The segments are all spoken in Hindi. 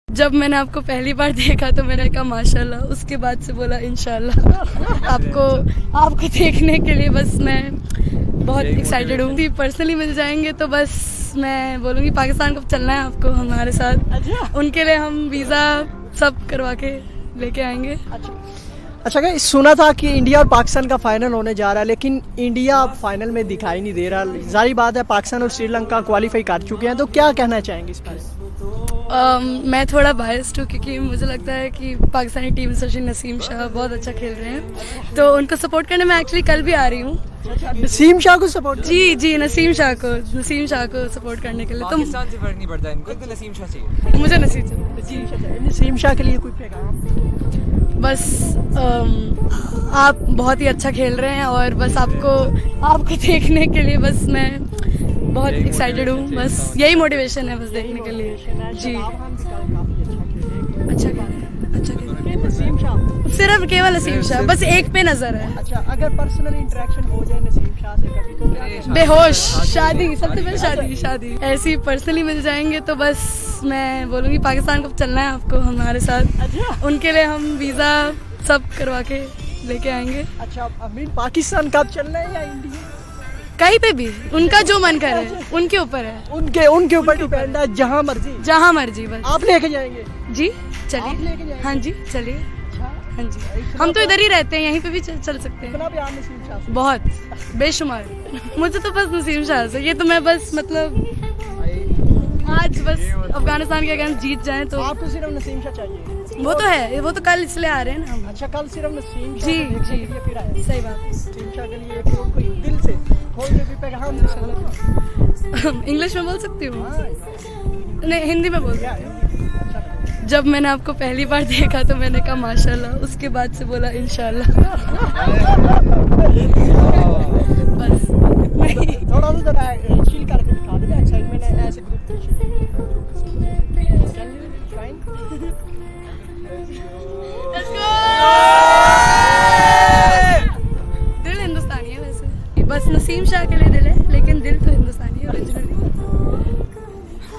जब मैंने आपको पहली बार देखा तो मैंने कहा माशाल्लाह, उसके बाद से बोला इंशाल्लाह। आपको देखने के लिए बस मैं बहुत एक्साइटेड हूँ। पर्सनली मिल जाएंगे तो बस मैं बोलूँगी पाकिस्तान कब चलना है आपको हमारे साथ। उनके लिए हम वीज़ा सब करवा के लेके आएंगे। अच्छा गाइस, सुना था कि इंडिया और पाकिस्तान का फाइनल होने जा रहा है, लेकिन इंडिया अब फाइनल में दिखाई नहीं दे रहा। जाहिर बात है पाकिस्तान और श्रीलंका क्वालिफाई कर चुके हैं, तो क्या कहना चाहेंगे इस बारे में? मैं थोड़ा बायस्ड हूँ क्योंकि मुझे लगता है कि पाकिस्तानी टीम से नसीम शाह बहुत अच्छा खेल रहे हैं, तो उनको सपोर्ट करने मैं एक्चुअली कल भी आ रही हूँ। नसीम शाह को सपोर्ट? जी नसीम शाह को सपोर्ट करने के लिए। तो पाकिस्तान से फर्क नहीं पड़ता इनको, तो नसीम शाह चाहिए। मुझे नसीम शाह के लिए कोई पैगाम? बस आप बहुत ही अच्छा खेल रहे हैं और बस आपको देखने के लिए बस मैं बहुत एक्साइटेड हूँ। बस यही मोटिवेशन है, बस देखने के लिए। जी अच्छा नसीम शाह, सिर्फ केवल नसीम शाह, बस एक पे नजर है। अच्छा, अगर पर्सनल इंटरेक्शन हो जाए नसीम शाह से कभी तो क्या? बेहोश शादी, सबसे पहले शादी ऐसी पर्सनली मिल जाएंगे तो बस मैं बोलूँगी पाकिस्तान कब चलना है आपको हमारे साथ। उनके लिए हम वीज़ा सब करवा के लेके आएंगे। अच्छा, अमीन पाकिस्तान कब चलना है या इंडिया? कहीं पे भी उनका जो मन करे, उनके ऊपर है। उनके ऊपर डिपेंड है, जहाँ मर्जी बस। आप लेके जाएंगे? जी आप चलिए। लेके जाएंगे? हाँ जी चलिए। अच्छा, हाँ जी, हम तो इधर ही रहते हैं, यहीं पे भी चल सकते हैं। कितना प्यार नसीम शाह से? बहुत बेशुमार। मुझे तो बस नसीम शाह से, ये तो मैं बस मतलब आज बस अफगानिस्तान के अगेंस्ट जीत जाए तो। आपको सिर्फ नसीम शाह चाहिए? वो तो है, वो तो कल इसलिए आ रहे हैं ना हम। अच्छा, कल सिर्फ नसीम शाह जी को देखने के लिए फिर आए? सही बात। नसीम शाह के लिए कोई दिल से खोल के भी पैगाम दे सकते हैं? इंग्लिश में बोल सकती हूँ? हाँ, नहीं, हिंदी में बोल। क्या है? अच्छा, जब मैंने आपको पहली बार देखा तो मैंने कहा माशाल्लाह, उसके बाद से बोला इंशाल्लाह। बस थोड़ा सा जरा चिल करके दिखा दे, एक्साइटमेंट है ऐसे ग्रुप दिल हिंदुस्तानी है वैसे, बस नसीम शाह के लिए दिल है, लेकिन दिल तो हिंदुस्तानी है ओरिजिनली।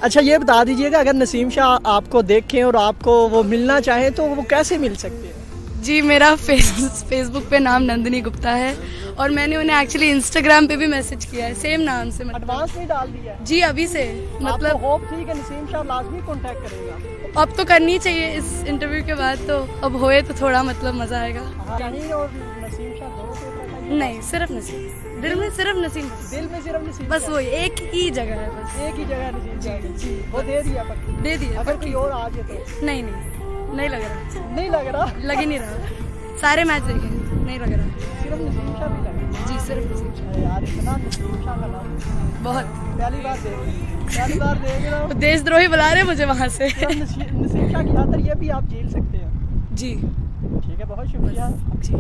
अच्छा, ये बता दीजिएगा अगर नसीम शाह आपको देखें और आपको वो मिलना चाहे तो वो कैसे मिल सकते हैं? जी, मेरा फेसबुक पे नाम नंदिनी गुप्ता है और मैंने उन्हें एक्चुअली इंस्टाग्राम पे भी मैसेज किया है सेम नाम से। एडवांस में डाल दिया है? जी अभी से, मतलब होप थी कि नसीम शाह लाजमी कांटेक्ट करेगा। अब तो करनी चाहिए इस इंटरव्यू के बाद, तो अब होए तो थोड़ा मतलब मजा आएगा। कहीं और नसीम शाह दोनों पे? नहीं, सिर्फ नसीम, दिल में सिर्फ नसीम, दिल में सिर्फ नसीम बस वही एक ही जगह है, बस एक ही जगह नसीम शाह जी, वो दे दिया पक्की। दे दिया। अगर कोई और आ गया तो? नहीं नहीं लग रहा, नहीं लग रहा? लग ही नहीं रहा। सारे मैच देखे, नहीं लग रहा। सिर्फ नसीम शाह भी लग रहा? जी सिर्फ नसीम शाह। अरे यार, इतना नसीम शाह का नाम बहुत पहली बार देख रहा हूँ। देशद्रोही बुला रहे मुझे वहाँ से। नसीम शाह की खातिर ये भी आप झेल सकते हैं। जी ठीक है, बहुत शुक्रिया। जी।